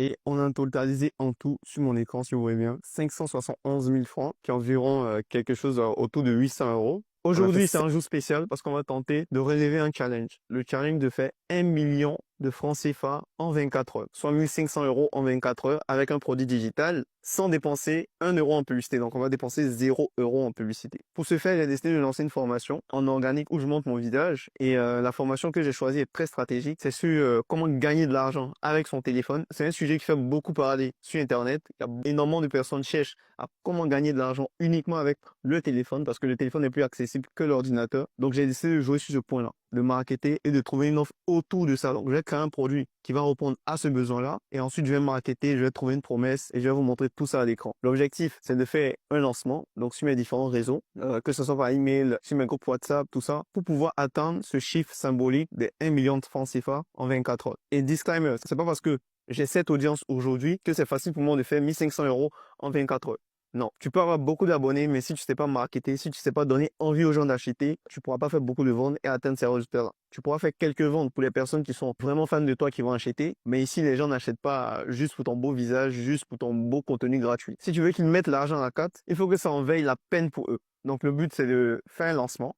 Et on a totalisé en tout, sur mon écran, si vous voyez bien, 571 000 francs, qui est environ quelque chose autour de 800 euros. On a fait Aujourd'hui, c'est un jour spécial parce qu'on va tenter de relever un challenge. Le challenge de faire 1 million de francs CFA en 24 heures, soit 1500 euros en 24 heures avec un produit digital sans dépenser 1 euro en publicité. Donc, on va dépenser 0 € en publicité. Pour ce faire, j'ai décidé de lancer une formation en organique où je montre mon visage et la formation que j'ai choisie est très stratégique. C'est sur comment gagner de l'argent avec son téléphone. C'est un sujet qui fait beaucoup parler sur Internet. Il y a énormément de personnes qui cherchent à comment gagner de l'argent uniquement avec le téléphone parce que le téléphone est plus accessible que l'ordinateur. Donc, j'ai décidé de jouer sur ce point-là, de marketer et de trouver une offre autour de ça. Donc, je vais créer un produit qui va répondre à ce besoin-là. Et ensuite, je vais marketer, je vais trouver une promesse et je vais vous montrer tout ça à l'écran. L'objectif, c'est de faire un lancement, donc sur mes différents réseaux, que ce soit par email, sur mes groupes WhatsApp, tout ça, pour pouvoir atteindre ce chiffre symbolique des 1 million de francs CFA en 24 heures. Et disclaimer, c'est pas parce que j'ai cette audience aujourd'hui que c'est facile pour moi de faire 1500 euros en 24 heures. Non, tu peux avoir beaucoup d'abonnés, mais si tu sais pas marketer, si tu sais pas donner envie aux gens d'acheter, tu pourras pas faire beaucoup de ventes et atteindre ces résultats-là. Tu pourras faire quelques ventes pour les personnes qui sont vraiment fans de toi qui vont acheter, mais ici, les gens n'achètent pas juste pour ton beau visage, juste pour ton beau contenu gratuit. Si tu veux qu'ils mettent l'argent à la carte, il faut que ça en vaille la peine pour eux. Donc, le but, c'est de faire un lancement.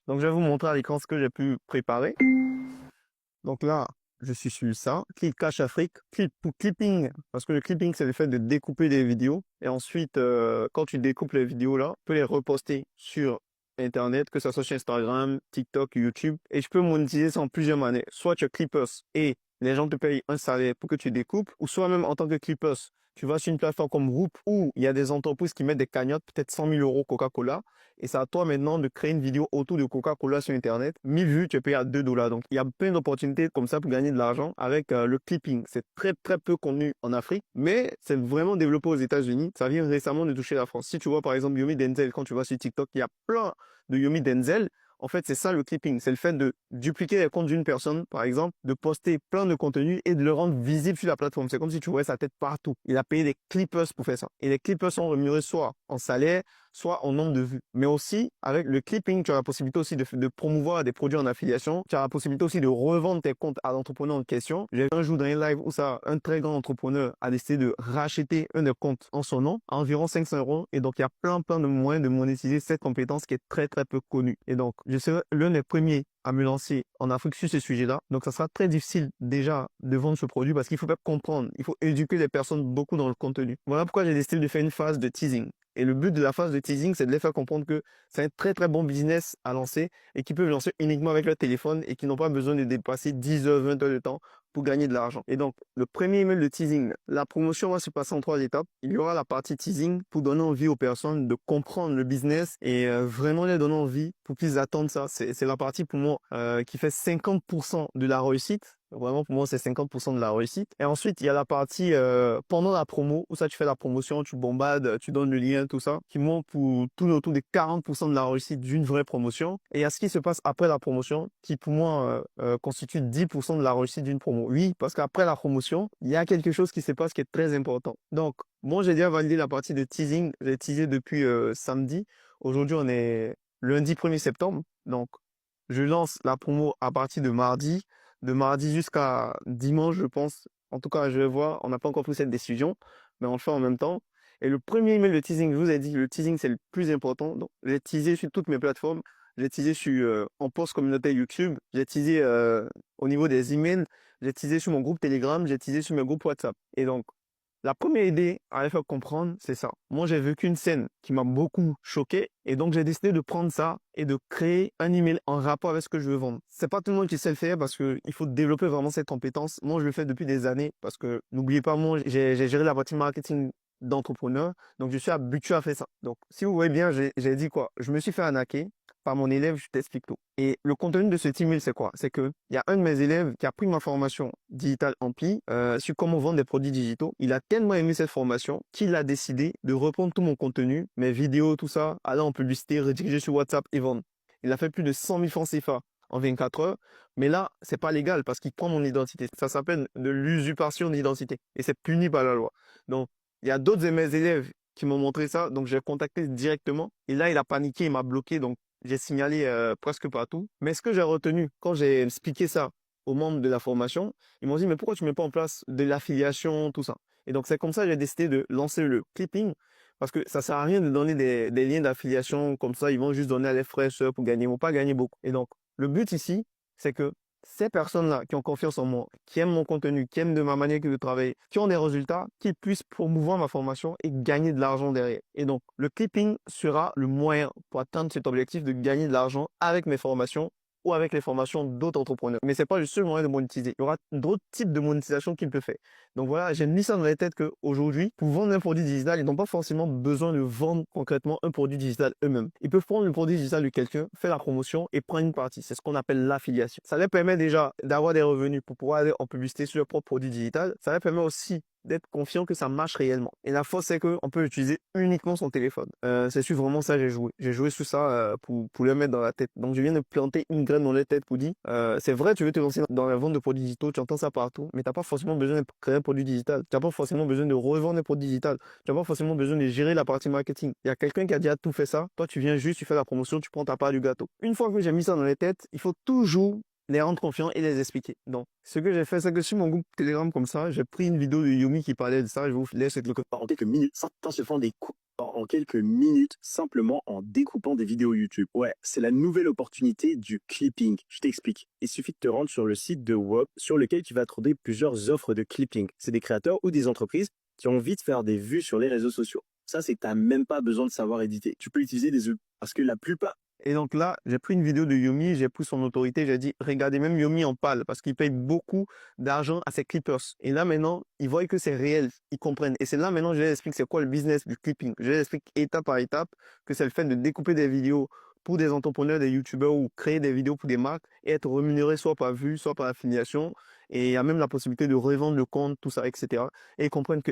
Donc, je vais vous montrer à l'écran ce que j'ai pu préparer. Donc là, je suis sur ça. Clip Cash Afrique. Clip pour clipping. Parce que le clipping, c'est le fait de découper des vidéos. Et ensuite, quand tu découpes les vidéos là, tu peux les reposter sur Internet, que ce soit sur Instagram, TikTok, YouTube. Et je peux monétiser ça en plusieurs manières. Soit tu as Clippers et les gens te payent un salaire pour que tu découpes. Ou soit même en tant que Clippers, tu vas sur une plateforme comme Whoop où il y a des entreprises qui mettent des cagnottes, peut-être 100 000 euros Coca-Cola. Et c'est à toi maintenant de créer une vidéo autour de Coca-Cola sur Internet. 1000 vues, tu es payé à 2 $. Donc, il y a plein d'opportunités comme ça pour gagner de l'argent avec le clipping. C'est très, très peu connu en Afrique, mais c'est vraiment développé aux États-Unis. Ça vient récemment de toucher la France. Si tu vois, par exemple, Yomi Denzel, quand tu vas sur TikTok, il y a plein de Yomi Denzel. En fait, c'est ça le clipping. C'est le fait de dupliquer les comptes d'une personne, par exemple, de poster plein de contenu et de le rendre visible sur la plateforme. C'est comme si tu voyais sa tête partout. Il a payé des clippers pour faire ça. Et les clippers sont rémunérés soit en salaire, soit en nombre de vues. Mais aussi, avec le clipping, tu as la possibilité aussi de promouvoir des produits en affiliation. Tu as la possibilité aussi de revendre tes comptes à l'entrepreneur en question. J'ai vu un jour dans un live où ça, un très grand entrepreneur a décidé de racheter un des comptes en son nom à environ 500 euros. Et donc, il y a plein de moyens de monétiser cette compétence qui est très, très peu connue. Et donc, je serai l'un des premiers à me lancer en Afrique sur ce sujet-là. Donc, ça sera très difficile déjà de vendre ce produit parce qu'il faut pas comprendre, il faut éduquer les personnes beaucoup dans le contenu. Voilà pourquoi j'ai décidé de faire une phase de teasing. Et le but de la phase de teasing, c'est de les faire comprendre que c'est un très très bon business à lancer et qu'ils peuvent lancer uniquement avec leur téléphone et qu'ils n'ont pas besoin de dépasser 10 heures, 20 heures de temps pour gagner de l'argent. Et donc, le premier email de teasing, la promotion va se passer en 3 étapes. Il y aura la partie teasing pour donner envie aux personnes de comprendre le business et vraiment les donner envie pour qu'ils attendent ça. C'est la partie pour moi qui fait 50% de la réussite. Vraiment, pour moi, c'est 50% de la réussite. Et ensuite, il y a la partie pendant la promo, où ça, tu fais la promotion, tu bombades, tu donnes le lien, tout ça, qui montre pour tout autour des 40% de la réussite d'une vraie promotion. Et il y a ce qui se passe après la promotion, qui pour moi constitue 10% de la réussite d'une promo. Oui, parce qu'après la promotion, il y a quelque chose qui se passe qui est très important. Donc, moi, j'ai déjà validé la partie de teasing. J'ai teasé depuis samedi. Aujourd'hui, on est lundi 1er septembre. Donc, je lance la promo à partir de mardi. De mardi jusqu'à dimanche, je pense. En tout cas, je vais voir. On n'a pas encore pris cette décision, mais on le fait en même temps. Et le premier email de teasing, je vous ai dit, le teasing, c'est le plus important. Donc, j'ai teasé sur toutes mes plateformes. J'ai teasé sur, en post communautaire YouTube. J'ai teasé au niveau des emails. J'ai teasé sur mon groupe Telegram. J'ai teasé sur mes groupes WhatsApp. Et donc, la première idée à les faire comprendre, c'est ça. Moi, j'ai vécu une scène qui m'a beaucoup choqué et donc j'ai décidé de prendre ça et de créer un email en rapport avec ce que je veux vendre. C'est pas tout le monde qui sait le faire parce que il faut développer vraiment cette compétence. Moi, je le fais depuis des années parce que n'oubliez pas, moi, j'ai géré la partie marketing d'entrepreneur, donc je suis habitué à faire ça. Donc, si vous voyez bien, j'ai dit quoi? Je me suis fait arnaquer par mon élève, je t'explique tout. Et le contenu de cet email, c'est quoi? C'est que il y a un de mes élèves qui a pris ma formation Digital Ampli sur comment vendre des produits digitaux. Il a tellement aimé cette formation qu'il a décidé de reprendre tout mon contenu, mes vidéos, tout ça, aller en publicité, rediriger sur WhatsApp et vendre. Il a fait plus de 100 000 francs CFA en 24 heures. Mais là, c'est pas légal parce qu'il prend mon identité. Ça s'appelle de l'usurpation d'identité et c'est puni par la loi. Donc, il y a d'autres de mes élèves qui m'ont montré ça, donc j'ai contacté directement. Et là, il a paniqué, il m'a bloqué, donc j'ai signalé presque partout. Mais ce que j'ai retenu quand j'ai expliqué ça aux membres de la formation, ils m'ont dit, mais pourquoi tu mets pas en place de l'affiliation, tout ça? Et donc, c'est comme ça que j'ai décidé de lancer le clipping parce que ça sert à rien de donner des liens d'affiliation comme ça. Ils vont juste donner à les fraîcheurs pour gagner. Ils vont pas gagner beaucoup. Et donc, le but ici, c'est que ces personnes-là qui ont confiance en moi, qui aiment mon contenu, qui aiment de ma manière de travailler, qui ont des résultats, qui puissent promouvoir ma formation et gagner de l'argent derrière. Et donc, le clipping sera le moyen pour atteindre cet objectif de gagner de l'argent avec mes formations ou avec les formations d'autres entrepreneurs. Mais c'est pas le seul moyen de monétiser. Il y aura d'autres types de monétisation qu'il peut faire. Donc voilà, j'ai mis ça dans la tête qu'aujourd'hui, pour vendre un produit digital, ils n'ont pas forcément besoin de vendre concrètement un produit digital eux-mêmes. Ils peuvent prendre le produit digital de quelqu'un, faire la promotion et prendre une partie. C'est ce qu'on appelle l'affiliation. Ça leur permet déjà d'avoir des revenus pour pouvoir aller en publicité sur leur propre produit digital. Ça leur permet aussi d'être confiant que ça marche réellement. Et la force, c'est qu'on peut utiliser uniquement son téléphone. C'est sur vraiment ça j'ai joué. J'ai joué sur ça pour le mettre dans la tête. Donc, je viens de planter une graine dans la tête pour dire, c'est vrai, tu veux te lancer dans la vente de produits digitaux, tu entends ça partout, mais tu n'as pas forcément besoin de créer un produit digital. Tu n'as pas forcément besoin de revendre un produit digital. Tu n'as pas forcément besoin de gérer la partie marketing. Il y a quelqu'un qui a déjà tout fait ça. Toi, tu viens juste, tu fais la promotion, tu prends ta part du gâteau. Une fois que j'ai mis ça dans les têtes, il faut toujours les rendre confiants et les expliquer. Donc, ce que j'ai fait, c'est que sur mon groupe Telegram comme ça, j'ai pris une vidéo de Yumi qui parlait de ça. Je vous laisse avec le code. En quelques minutes, certains se font des coups en quelques minutes simplement en découpant des vidéos YouTube. Ouais, c'est la nouvelle opportunité du clipping. Je t'explique. Il suffit de te rendre sur le site de Wop sur lequel tu vas trouver plusieurs offres de clipping. C'est des créateurs ou des entreprises qui ont envie de faire des vues sur les réseaux sociaux. Ça, c'est que t'as même pas besoin de savoir éditer. Tu peux utiliser des outils parce que la plupart. Et donc là, j'ai pris une vidéo de Yomi, j'ai pris son autorité, j'ai dit, regardez, même Yomi en parle parce qu'il paye beaucoup d'argent à ses clippers. Et là, maintenant, ils voient que c'est réel, ils comprennent. Et c'est là, maintenant, je leur explique c'est quoi le business du clipping. Je leur explique étape par étape que c'est le fait de découper des vidéos pour des entrepreneurs, des youtubeurs ou créer des vidéos pour des marques et être rémunéré soit par vue, soit par affiliation. Et il y a même la possibilité de revendre le compte, tout ça, etc. Et ils comprennent que,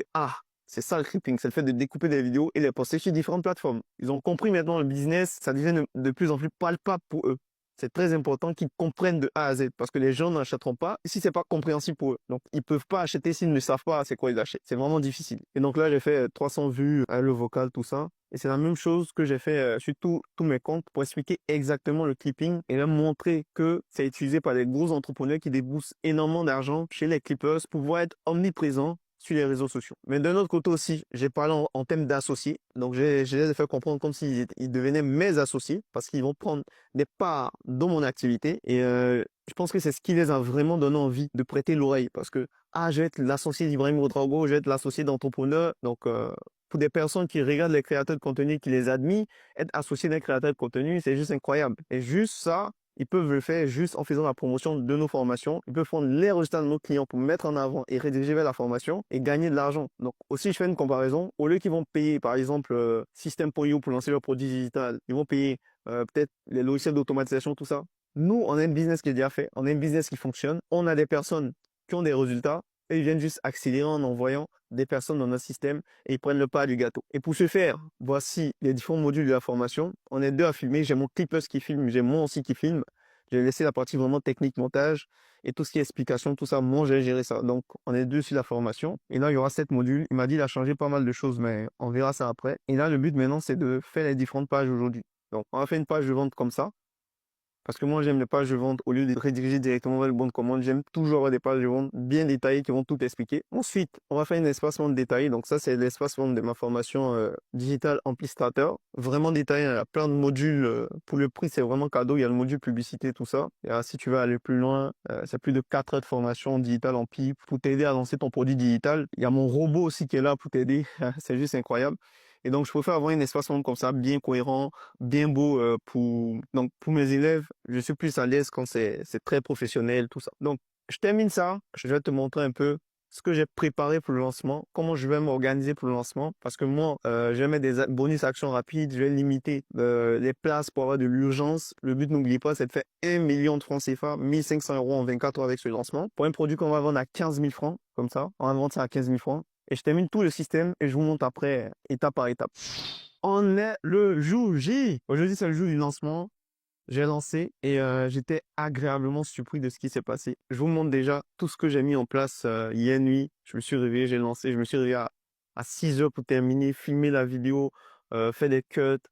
c'est ça le clipping, c'est le fait de découper des vidéos et les poster sur différentes plateformes. Ils ont compris maintenant le business, ça devient de plus en plus palpable pour eux. C'est très important qu'ils comprennent de A à Z parce que les gens n'achèteront pas si c'est pas compréhensible pour eux. Donc, ils peuvent pas acheter s'ils ne savent pas c'est quoi ils achètent. C'est vraiment difficile. Et donc là, j'ai fait 300 vues, le vocal, tout ça. Et c'est la même chose que j'ai fait sur tous mes comptes pour expliquer exactement le clipping et leur montrer que c'est utilisé par les gros entrepreneurs qui déboursent énormément d'argent chez les clippers pour pouvoir être omniprésents sur les réseaux sociaux. Mais d'un autre côté aussi, j'ai parlé en termes d'associés. Donc, je les ai fait comprendre comme s'ils devenaient mes associés parce qu'ils vont prendre des parts dans mon activité. Et je pense que c'est ce qui les a vraiment donné envie de prêter l'oreille parce que, je vais être l'associé d'Ibrahim Ouedraogo, je vais être l'associé d'entrepreneur. Donc, pour des personnes qui regardent les créateurs de contenu, qui les admirent, être associé d'un créateur de contenu, c'est juste incroyable. Et juste ça, ils peuvent le faire juste en faisant la promotion de nos formations. Ils peuvent prendre les résultats de nos clients pour mettre en avant et rediriger vers la formation et gagner de l'argent. Donc aussi, je fais une comparaison. Au lieu qu'ils vont payer, par exemple, System.io pour lancer leur produit digital, ils vont payer peut-être les logiciels d'automatisation, tout ça. Nous, on a un business qui est déjà fait. On a un business qui fonctionne. On a des personnes qui ont des résultats et ils viennent juste accélérer en envoyant des personnes dans notre système et ils prennent le pas du gâteau. Et pour ce faire, voici les différents modules de la formation. On est deux à filmer. J'ai mon clipper qui filme, j'ai moi aussi qui filme. J'ai laissé la partie vraiment technique, montage et tout ce qui est explication, tout ça, moi j'ai géré ça. Donc, on est deux sur la formation. Et là, il y aura 7 modules. Il m'a dit il a changé pas mal de choses, mais on verra ça après. Et là, le but maintenant, c'est de faire les différentes pages aujourd'hui. Donc, on va faire une page de vente comme ça. Parce que moi, j'aime les pages de vente au lieu de rediriger directement vers le bon de commande. J'aime toujours avoir des pages de vente bien détaillées qui vont tout expliquer. Ensuite, on va faire un espace vente détaillé. Donc ça, c'est l'espace vente de ma formation Digital Amplistrator. Vraiment détaillé. Il y a plein de modules. Pour le prix, c'est vraiment cadeau. Il y a le module publicité, tout ça. Et si tu veux aller plus loin, c'est plus de 4 heures de formation Digital Ampli pour t'aider à lancer ton produit digital. Il y a mon robot aussi qui est là pour t'aider. C'est juste incroyable. Et donc, je préfère avoir un espace vente comme ça, bien cohérent, bien beau donc pour mes élèves. Je suis plus à l'aise quand c'est très professionnel, tout ça. Donc, je termine ça. Je vais te montrer un peu ce que j'ai préparé pour le lancement, comment je vais m'organiser pour le lancement. Parce que moi, je vais mettre des bonus actions rapides, je vais limiter les places pour avoir de l'urgence. Le but, n'oublie pas, c'est de faire 1 million de francs CFA, 1500 € en 24 heures avec ce lancement. Pour un produit qu'on va vendre à 15 000 francs, comme ça, on va vendre ça à 15 000 francs. Et je termine tout le système et je vous montre après, étape par étape. On est le jour J. Aujourd'hui, c'est le jour du lancement. J'ai lancé et j'étais agréablement surpris de ce qui s'est passé. Je vous montre déjà tout ce que j'ai mis en place hier nuit. Je me suis réveillé, j'ai lancé. Je me suis réveillé à 6 heures pour terminer, filmer la vidéo, faire des cuts,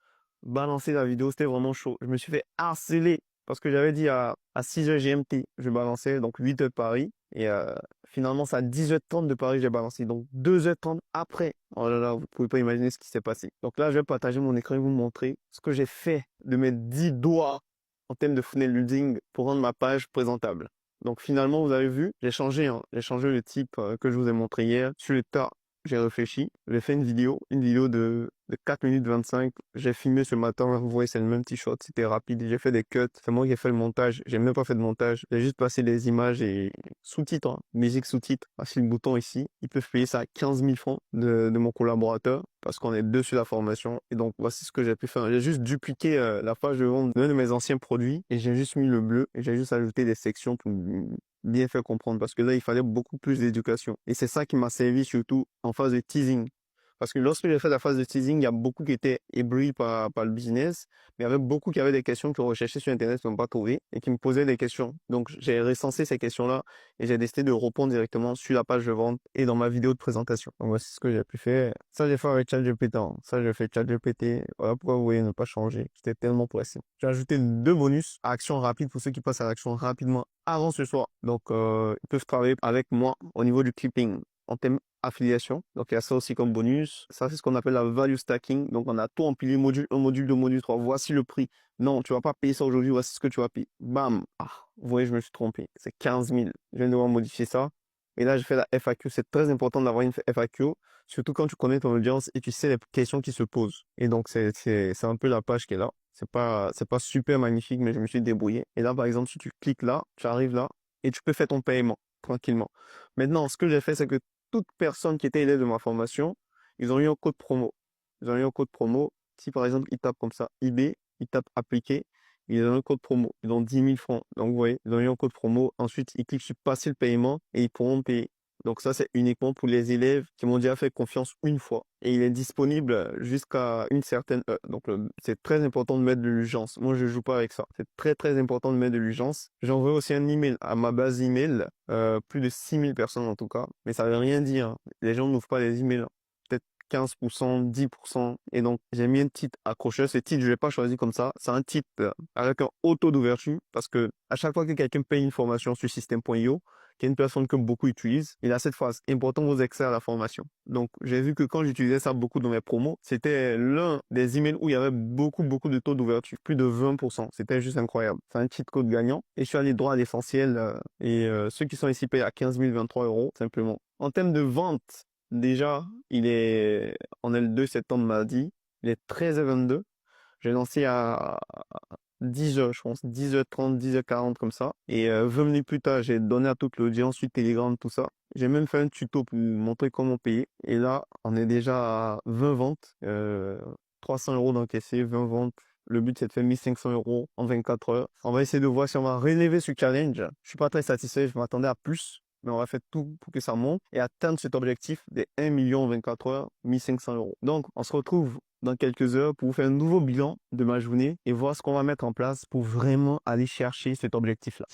balancer la vidéo. C'était vraiment chaud. Je me suis fait harceler Parce que j'avais dit à 6h GMT, je balançais donc 8h de Paris. Et finalement, c'est à 10h30 de Paris que j'ai balancé. Donc 2h30 après. Oh là là, vous pouvez pas imaginer ce qui s'est passé. Donc là, je vais partager mon écran et vous montrer ce que j'ai fait de mes 10 doigts en termes de funnel building pour rendre ma page présentable. Donc finalement, vous avez vu, j'ai changé, hein. J'ai changé le type que je vous ai montré hier. Sur le tas, j'ai réfléchi. J'ai fait une vidéo de 4 minutes 25. J'ai filmé ce matin, vous voyez, c'est le même t-shirt, c'était rapide. J'ai fait des cuts, c'est moi qui ai fait le montage. J'ai même pas fait de montage. J'ai juste passé les images et sous-titres, hein. Musique sous-titres. Voici le bouton ici. Ils peuvent payer ça à 15 000 francs de mon collaborateur parce qu'on est deux sur la formation. Et donc, voici ce que j'ai pu faire. J'ai juste dupliqué la page de vente d'un de mes anciens produits et j'ai juste mis le bleu et j'ai juste ajouté des sections pour bien faire comprendre parce que là, il fallait beaucoup plus d'éducation. Et c'est ça qui m'a servi surtout en phase de teasing. Parce que lorsque j'ai fait la phase de teasing, il y a beaucoup qui étaient éblouis par le business, mais il y avait beaucoup qui avaient des questions qu'ils recherchaient sur Internet, qu'ils n'ont pas trouvé, et qui me posaient des questions. Donc, j'ai recensé ces questions-là et j'ai décidé de répondre directement sur la page de vente et dans ma vidéo de présentation. Donc, voici ce que j'ai pu faire. Ça, j'ai fait avec ChatGPT, hein. Ça, j'ai fait ChatGPT. Voilà pourquoi vous voyez ne pas changer. J'étais tellement pressé. J'ai ajouté 2 bonus à action rapide pour ceux qui passent à l'action rapidement avant ce soir. Donc, ils peuvent travailler avec moi au niveau du clipping en termes affiliation. Donc, il y a ça aussi comme bonus. Ça, c'est ce qu'on appelle la value stacking. Donc, on a tout empilé, module 1, module 2, module 3. Voici le prix. Non, tu vas pas payer ça aujourd'hui. Voici ce que tu vas payer. Bam. Ah, vous voyez, je me suis trompé. C'est 15 000. Je viens de devoir modifier ça. Et là, j'ai fait la FAQ. C'est très important d'avoir une FAQ, surtout quand tu connais ton audience et tu sais les questions qui se posent. Et donc, c'est un peu la page qui est là. C'est pas super magnifique, mais je me suis débrouillé. Et là, par exemple, si tu cliques là, tu arrives là et tu peux faire ton paiement tranquillement. Maintenant, ce que j'ai fait, c'est que toute personne qui était élève de ma formation, ils ont eu un code promo. Ils ont eu un code promo. Si par exemple, ils tapent comme ça, eBay, ils tapent appliquer, ils ont un code promo. Ils ont 10 000 francs. Donc, vous voyez, ils ont eu un code promo. Ensuite, ils cliquent sur passer le paiement et ils pourront payer. Donc, ça, c'est uniquement pour les élèves qui m'ont déjà fait confiance une fois. Et il est disponible jusqu'à une certaine heure. Donc, c'est très important de mettre de l'urgence. Moi, je joue pas avec ça. C'est très, très important de mettre de l'urgence. J'envoie aussi un email à ma base email. Plus de 6 000 personnes en tout cas. Mais ça veut rien dire, hein. Les gens n'ouvrent pas les emails, hein. Peut-être 15%, 10%. Et donc, j'ai mis un titre accrocheur. Ce titre, je l'ai pas choisi comme ça. C'est un titre avec un haut taux d'ouverture parce que à chaque fois que quelqu'un paye une formation sur System.io, qui est une plateforme que beaucoup utilisent, il a cette phrase: important vos accès à la formation. Donc, j'ai vu que quand j'utilisais ça beaucoup dans mes promos, c'était l'un des emails où il y avait beaucoup de taux d'ouverture, plus de 20%. C'était juste incroyable. C'est un cheat code gagnant. Et je suis allé droit à l'essentiel. Ceux qui sont ici payent à 15 023 euros, simplement. En termes de vente, déjà, on est le 2 septembre mardi. Il est 13h22. J'ai lancé à 10h, je pense, 10h30, 10h40 comme ça. Et 20 minutes plus tard, j'ai donné à toute l'audience sur Telegram, tout ça. J'ai même fait un tuto pour montrer comment payer. Et là, on est déjà à 20 ventes, 300 euros d'encaissé, 20 ventes. Le but, c'est de faire 1500 euros en 24 heures. On va essayer de voir si on va relever ce challenge. Je suis pas très satisfait, je m'attendais à plus. Mais on va faire tout pour que ça monte et atteindre cet objectif des 1 million en 24 heures, 1500 euros. Donc, on se retrouve dans quelques heures pour vous faire un nouveau bilan de ma journée et voir ce qu'on va mettre en place pour vraiment aller chercher cet objectif-là.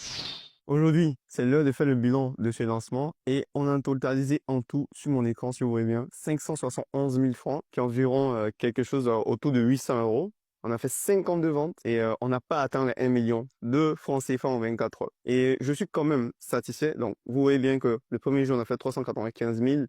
Aujourd'hui, c'est l'heure de faire le bilan de ce lancement et on a totalisé en tout sur mon écran, si vous voyez bien, 571 000 francs, qui est environ quelque chose autour de 800 euros. On a fait 52 ventes et on n'a pas atteint les 1 million de francs CFA en 24 heures. Et je suis quand même satisfait. Donc, vous voyez bien que le premier jour, on a fait 395 000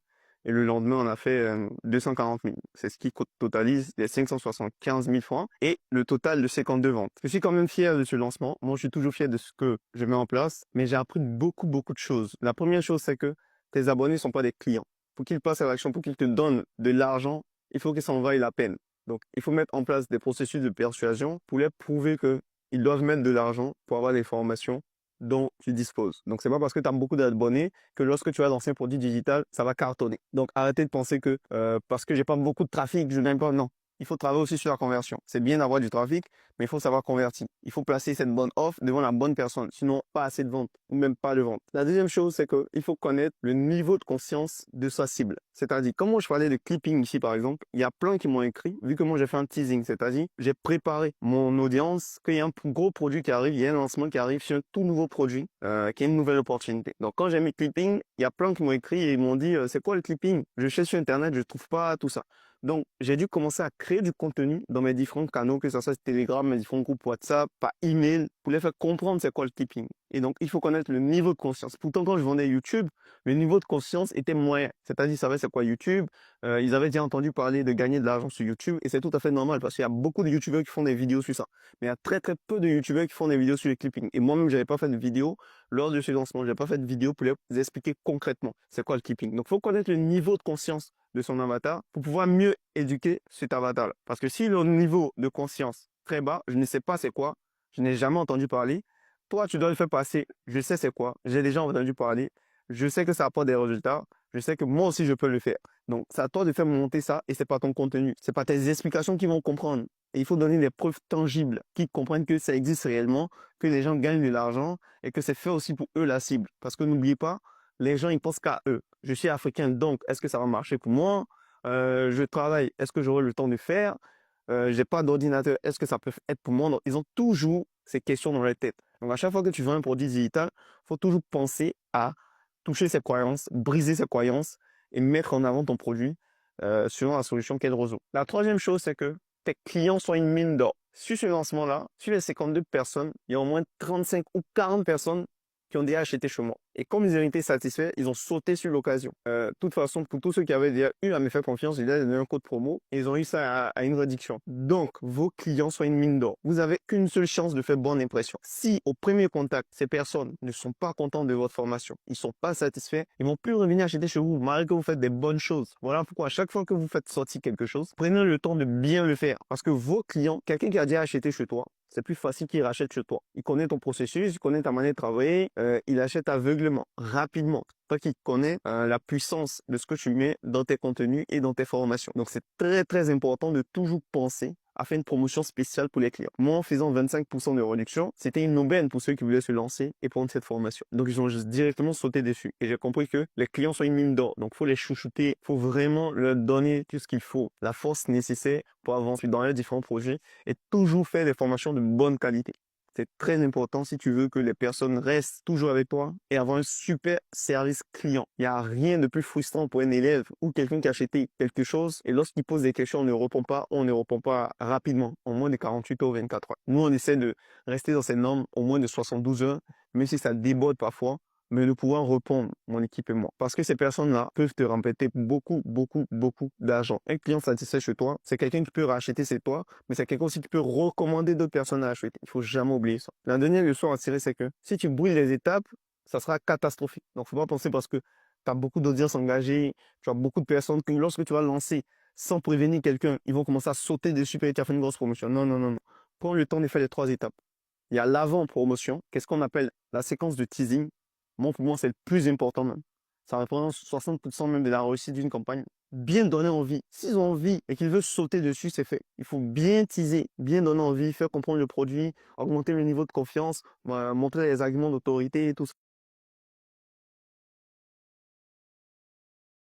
et le lendemain, on a fait 240 000. C'est ce qui totalise les 575 000 francs et le total de 52 ventes. Je suis quand même fier de ce lancement. Moi, je suis toujours fier de ce que je mets en place, mais j'ai appris beaucoup de choses. La première chose, c'est que tes abonnés ne sont pas des clients. Pour qu'ils passent à l'action, pour qu'ils te donnent de l'argent, il faut que ça en vaille la peine. Donc, il faut mettre en place des processus de persuasion pour leur prouver qu'ils doivent mettre de l'argent pour avoir des formations dont tu disposes. Donc, c'est pas parce que tu as beaucoup d'abonnés que lorsque tu vas lancer un produit digital, ça va cartonner. Donc, arrêtez de penser que parce que j'ai pas beaucoup de trafic, je n'aime pas. Non. Il faut travailler aussi sur la conversion. C'est bien d'avoir du trafic, mais il faut savoir convertir. Il faut placer cette bonne offre devant la bonne personne. Sinon, pas assez de ventes ou même pas de vente. La deuxième chose, c'est qu'il faut connaître le niveau de conscience de sa cible. C'est-à-dire, comme moi je parlais de clipping ici, par exemple, il y a plein qui m'ont écrit, vu que moi j'ai fait un teasing. C'est-à-dire, j'ai préparé mon audience qu'il y a un gros produit qui arrive, il y a un lancement qui arrive sur un tout nouveau produit, qui est une nouvelle opportunité. Donc, quand j'ai mis clipping, il y a plein qui m'ont écrit et ils m'ont dit, c'est quoi le clipping? Je cherche sur Internet, je trouve pas tout ça. Donc, j'ai dû commencer à créer du contenu dans mes différents canaux, que ce soit Telegram, mes différents groupes WhatsApp, par email, pour les faire comprendre c'est quoi le clipping. Et donc, il faut connaître le niveau de conscience. Pourtant, quand je vendais YouTube, le niveau de conscience était moyen. C'est-à-dire, ils savaient c'est quoi YouTube. Ils avaient déjà entendu parler de gagner de l'argent sur YouTube. Et c'est tout à fait normal parce qu'il y a beaucoup de YouTubeurs qui font des vidéos sur ça. Mais il y a très, très peu de YouTubeurs qui font des vidéos sur le clipping. Et moi-même, je n'avais pas fait de vidéo lors de ce lancement. Je n'avais pas fait de vidéo pour les expliquer concrètement c'est quoi le clipping. Donc, il faut connaître le niveau de conscience de son avatar pour pouvoir mieux éduquer cet avatar-là. Parce que si le niveau de conscience très bas, je ne sais pas c'est quoi, je n'ai jamais entendu parler, toi, tu dois le faire passer. Je sais c'est quoi, j'ai déjà entendu parler, je sais que ça apporte des résultats, je sais que moi aussi je peux le faire. Donc, c'est à toi de faire monter ça et c'est pas ton contenu. C'est pas tes explications qui vont comprendre. Et il faut donner des preuves tangibles qui comprennent que ça existe réellement, que les gens gagnent de l'argent et que c'est fait aussi pour eux la cible. Parce que n'oubliez pas, les gens, ils pensent qu'à eux. Je suis africain, donc est-ce que ça va marcher pour moi? Je travaille, est-ce que j'aurai le temps de faire? J'ai pas d'ordinateur, est-ce que ça peut être pour moi? Donc, ils ont toujours ces questions dans leur tête. Donc, à chaque fois que tu vends un produit digital, il faut toujours penser à toucher ses croyances, briser ses croyances et mettre en avant ton produit selon la solution qu'elle résout. La troisième chose, c'est que tes clients soient une mine d'or. Sur ce lancement-là, sur les 52 personnes, il y a au moins 35 ou 40 personnes qui ont déjà acheté chez moi. Et comme ils ont été satisfaits, ils ont sauté sur l'occasion. De toute façon, pour tous ceux qui avaient déjà eu à me faire confiance, ils avaient donné un code promo et ils ont eu ça à une réduction. Donc, vos clients sont une mine d'or. Vous n'avez qu'une seule chance de faire bonne impression. Si au premier contact, ces personnes ne sont pas contentes de votre formation, ils ne sont pas satisfaits, ils vont plus revenir acheter chez vous malgré que vous faites des bonnes choses. Voilà pourquoi à chaque fois que vous faites sortir quelque chose, prenez le temps de bien le faire. Parce que vos clients, quelqu'un qui a déjà acheté chez toi, c'est plus facile qu'il rachète chez toi. Il connaît ton processus, il connaît ta manière de travailler, il achète aveuglément, rapidement. Toi qui connais la puissance de ce que tu mets dans tes contenus et dans tes formations. Donc, c'est très, très important de toujours penser à faire une promotion spéciale pour les clients. Moi, en faisant 25% de réduction, c'était une aubaine pour ceux qui voulaient se lancer et prendre cette formation. Donc, ils ont juste directement sauté dessus. Et j'ai compris que les clients sont une mine d'or. Donc, il faut les chouchouter. Il faut vraiment leur donner tout ce qu'il faut, la force nécessaire pour avancer dans les différents projets et toujours faire des formations de bonne qualité. C'est très important si tu veux que les personnes restent toujours avec toi et avoir un super service client. Il n'y a rien de plus frustrant pour un élève ou quelqu'un qui a acheté quelque chose et lorsqu'il pose des questions, on ne répond pas rapidement, en moins de 48 heures ou 24 heures. Nous, on essaie de rester dans ces normes au moins de 72 heures, même si ça déborde parfois, mais de pouvoir répondre, mon équipe et moi. Parce que ces personnes-là peuvent te remprunter beaucoup, beaucoup, beaucoup d'argent. Un client satisfait chez toi, c'est quelqu'un qui peut racheter chez toi, mais c'est quelqu'un aussi qui peut recommander d'autres personnes à acheter. Il faut jamais oublier ça. La dernière leçon à tirer, c'est que si tu brûles les étapes, ça sera catastrophique. Donc, faut pas penser parce que tu as beaucoup d'audience engagée, tu as beaucoup de personnes que lorsque tu vas lancer sans prévenir quelqu'un, ils vont commencer à sauter dessus et tu as fait une grosse promotion. Non, non, non, non. Prends le temps de faire les 3 étapes. Il y a l'avant-promotion, qu'est-ce qu'on appelle la séquence de teasing. Moi, pour moi, c'est le plus important même. Ça représente 60% même de la réussite d'une campagne. Bien donner envie. S'ils ont envie et qu'ils veulent sauter dessus, c'est fait. Il faut bien teaser, bien donner envie, faire comprendre le produit, augmenter le niveau de confiance, montrer les arguments d'autorité et tout ça.